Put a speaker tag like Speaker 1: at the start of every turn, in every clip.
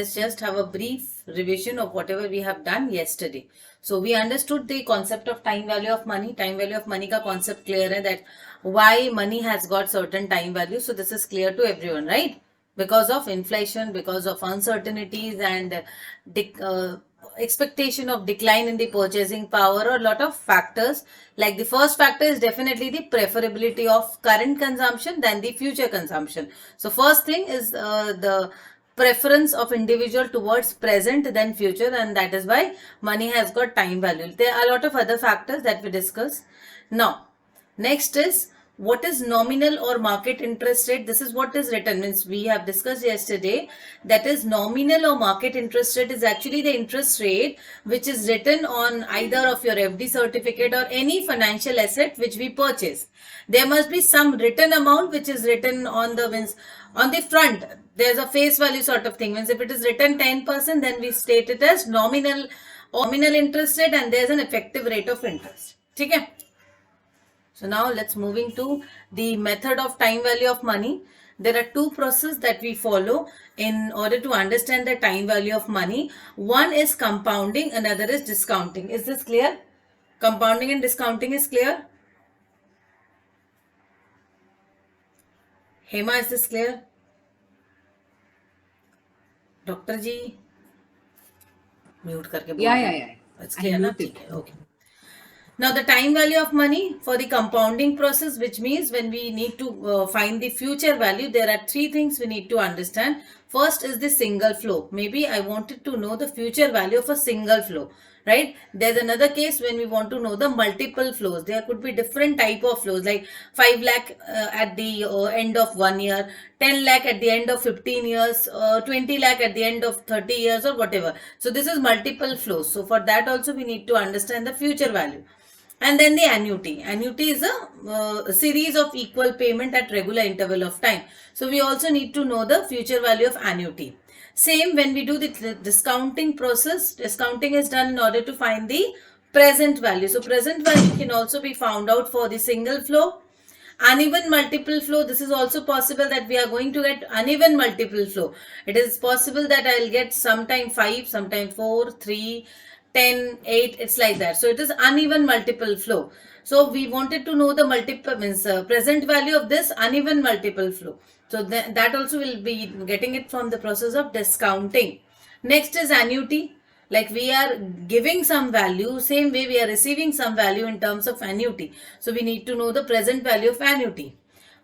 Speaker 1: us just have a brief revision of whatever we have done yesterday. So we understood the concept of time value of money. Time value of money ka concept clear hai, that why money has got certain time value. So this is clear to everyone, right? Because of inflation, because of uncertainties and expectation of decline in the purchasing power, or a lot of factors. Like the first factor is definitely the preferability of current consumption than the future consumption. So first thing is the preference of individual towards present than future, and that is why money has got time value. There are a lot of other factors that we discuss. Now next is what is nominal or market interest rate. This is what is written, means we have discussed yesterday, that is nominal or market interest rate is actually the interest rate which is written on either of your FD certificate or any financial asset which we purchase. There must be some written amount which is written on the, means on the front there's a face value sort of thing. Means if it is written 10%, then we state it as nominal or nominal interest rate, and there's an effective rate of interest. Okay. So now let's moving to the method of time value of money. There are two processes that we follow in order to understand the time value of money. One is compounding, another is discounting. Is this clear? Compounding and discounting is clear? Hema, is this clear? Dr. Ji? Mute karke.
Speaker 2: Yeah.
Speaker 1: It's clear, na? Okay. Now the time value of money for the compounding process, which means when we need to find the future value, there are three things we need to understand. First is the single flow. Maybe I wanted to know the future value of a single flow, right? There's another case when we want to know the multiple flows. There could be different type of flows, like 5 lakh at the end of 1 year, 10 lakh at the end of 15 years, 20 lakh at the end of 30 years, or whatever. So this is multiple flows. So for that also we need to understand the future value. And then the annuity. Annuity is a series of equal payment at regular interval of time. So we also need to know the future value of annuity. Same when we do the discounting process. Discounting is done in order to find the present value. So present value can also be found out for the single flow. Uneven multiple flow. This is also possible that we are going to get uneven multiple flow. It is possible that I will get sometime 5, sometime 4, 3, 10, 8, it's like that. So it is uneven multiple flow. So we wanted to know the multiple, means present value of this uneven multiple flow. So that also will be getting it from the process of discounting. Next is annuity. Like we are giving some value, same way we are receiving some value in terms of annuity. So we need to know the present value of annuity.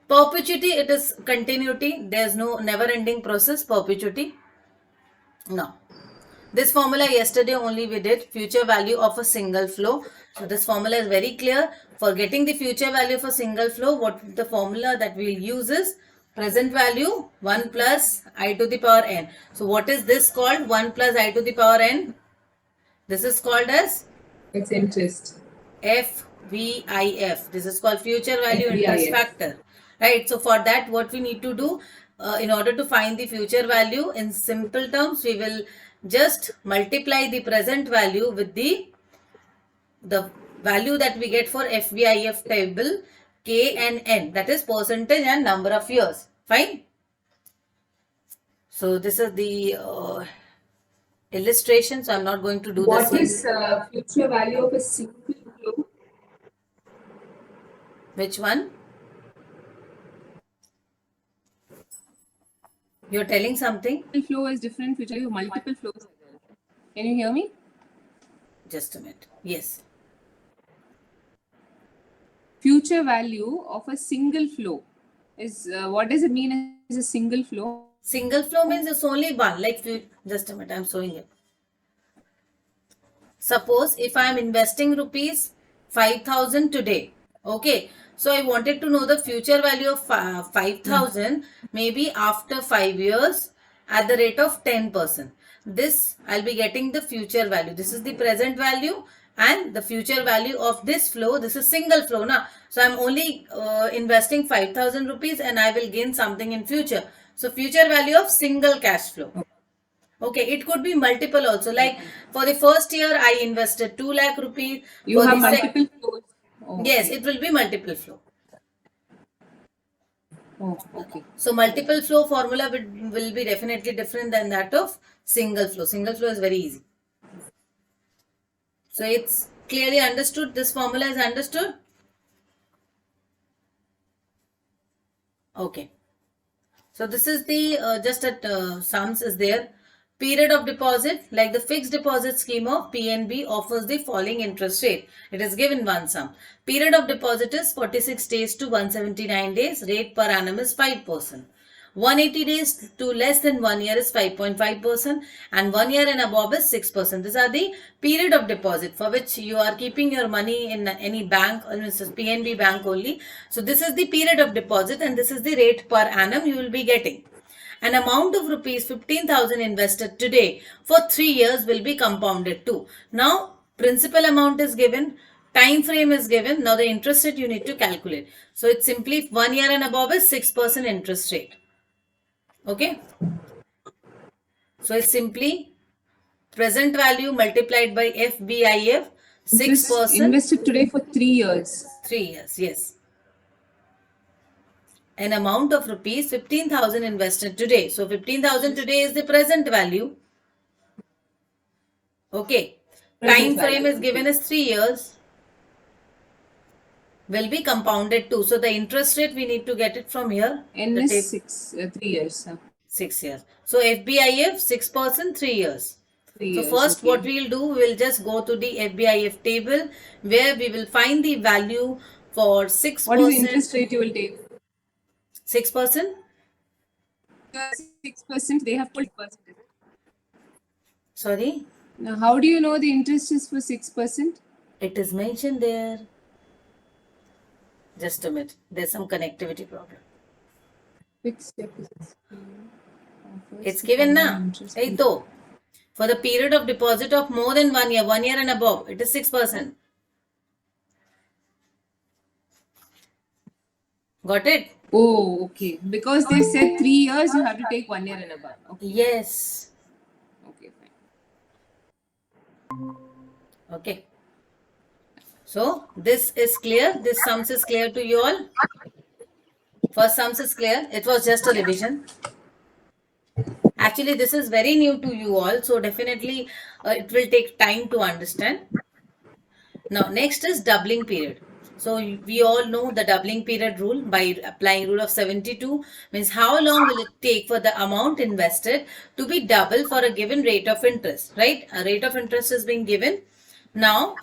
Speaker 1: Perpetuity, it is continuity. There's no never ending process, perpetuity. No. This formula yesterday only we did, future value of a single flow. So this formula is very clear. For getting the future value of a single flow, what the formula that we will use is present value 1 plus I to the power n. So what is this called? 1 plus I to the power n. This is called as?
Speaker 2: It's interest.
Speaker 1: FVIF. This is called future value interest factor. Right. So for that, what we need to do in order to find the future value, in simple terms, we will just multiply the present value with the value that we get for FVIF table, K and N, that is percentage and number of years. Fine. So this is the illustration. So I'm not going to do this.
Speaker 2: What is future value of a single flow?
Speaker 1: Which one? You're telling something?
Speaker 2: Flow is different. Future value, multiple flows. Can you hear me?
Speaker 1: Just a minute. Yes.
Speaker 2: Future value of a single flow is what does it mean as a single flow?
Speaker 1: Single flow means it's only one. Like, just a minute, I'm showing it. Suppose if I am investing rupees 5,000 today, okay. So I wanted to know the future value of 5,000 maybe after 5 years at the rate of 10%. This I'll be getting the future value. This is the present value and the future value of this flow. This is single flow now. So I'm only investing 5,000 rupees and I will gain something in future. So future value of single cash flow. Okay, it could be multiple also. Like for the first year, I invested 2 lakh rupees.
Speaker 2: You have multiple flows.
Speaker 1: Oh. Yes, it will be multiple flow.
Speaker 2: Oh, okay.
Speaker 1: So multiple flow formula will be definitely different than that of single flow. Single flow is very easy. So it's clearly understood. This formula is understood. Okay. So this is the just at sums is there. Period of deposit, like the fixed deposit scheme of PNB offers the following interest rate. It is given one sum. Period of deposit is 46 days to 179 days. Rate per annum is 5%. 180 days to less than 1 year is 5.5% and 1 year and above is 6%. These are the period of deposit for which you are keeping your money in any bank, or PNB bank only. So this is the period of deposit and this is the rate per annum you will be getting. An amount of rupees 15,000 invested today for 3 years will be compounded too. Now principal amount is given, time frame is given. Now the interest rate you need to calculate. So it's simply 1 year and above is 6% interest rate. Okay. So it's simply present value multiplied by FBIF, 6%.
Speaker 2: Invested today for 3 years.
Speaker 1: 3 years, yes. An amount of rupees 15,000 invested today. So 15,000 today is the present value. Okay. Time frame is given as 3 years. Will be compounded too. So the interest rate we need to get it from here.
Speaker 2: N is 3 years.
Speaker 1: 6 years. So FBIF 6%, 3 years.
Speaker 2: 3
Speaker 1: So
Speaker 2: years,
Speaker 1: first
Speaker 2: okay.
Speaker 1: what we will do, we will just go to the FBIF table where we will find the value for 6%.
Speaker 2: What is the interest rate you will take?
Speaker 1: 6%?
Speaker 2: 6%, they have put 6%.
Speaker 1: Sorry?
Speaker 2: Now, how do you know the interest is for 6%?
Speaker 1: It is mentioned there. Just a minute. There's some connectivity problem.
Speaker 2: Fixed deposits.
Speaker 1: It's given na. Hey, to. For the period of deposit of more than 1 year, 1 year and above, it is 6%. Got it?
Speaker 2: Oh, okay. Because they said 3 years, you have to take 1 year and above. Okay.
Speaker 1: Yes.
Speaker 2: Okay, fine.
Speaker 1: Okay. So this is clear. This sums is clear to you all. First sums is clear. It was just a revision. Actually, this is very new to you all. So definitely it will take time to understand. Now, next is doubling period. So we all know the doubling period rule by applying rule of 72 means how long will it take for the amount invested to be double for a given rate of interest, right? A rate of interest is being given. Now,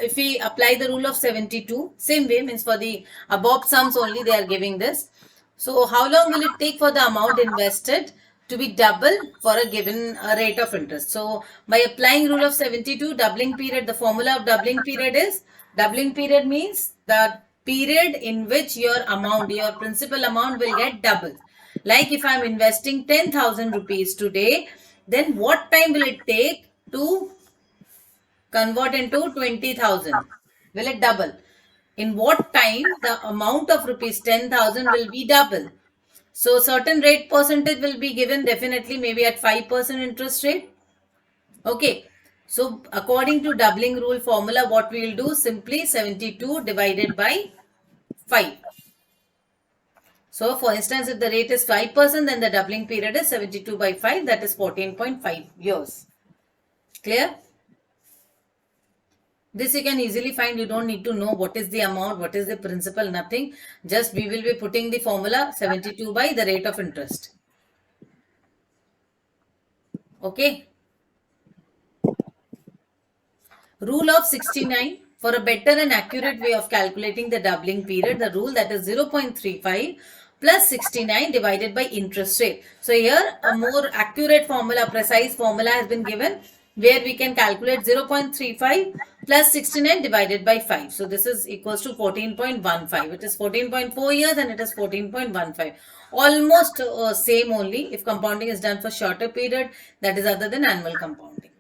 Speaker 1: if we apply the rule of 72, same way means for the above sums only they are giving this. So how long will it take for the amount invested to be double for a given rate of interest? So by applying rule of 72, doubling period, the formula of doubling period is, doubling period means the period in which your amount, your principal amount will get double. Like if I am investing 10,000 rupees today, then what time will it take to convert into 20,000? Will it double? In what time the amount of rupees 10,000 will be double? So certain rate percentage will be given definitely maybe at 5% interest rate. Okay. So according to doubling rule formula, what we will do, simply 72 divided by 5. So for instance, if the rate is 5%, then the doubling period is 72 by 5, that is 14.5 years. Clear? This you can easily find. You don't need to know what is the amount, what is the principal, nothing. Just we will be putting the formula 72 by the rate of interest. Okay. Rule of 69. For a better and accurate way of calculating the doubling period, the rule that is 0.35 plus 69 divided by interest rate. So here a more accurate formula, precise formula has been given where we can calculate 0.35 plus 69 divided by 5. So this is equals to 14.15. It is 14.4 years and it is 14.15. Almost same only if compounding is done for shorter period, that is other than annual compounding.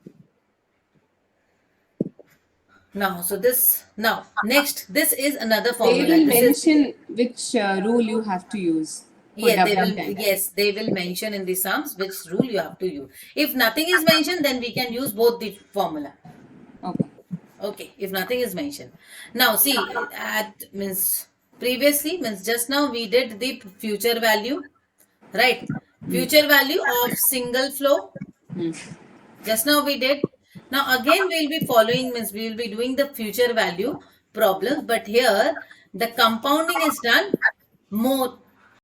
Speaker 1: Now, so this, now, next, this is another formula.
Speaker 2: They will
Speaker 1: This
Speaker 2: mention which rule you have to use.
Speaker 1: Yeah, they will, yes, they will mention in the sums which rule you have to use. If nothing is mentioned, then we can use both the formula.
Speaker 2: Okay.
Speaker 1: Okay, if nothing is mentioned. Now, see, means Previously means just now we did the future value, right? Future value of single flow. Just now we did. Now again we'll be following, means we will be doing the future value problems, but here the compounding is done more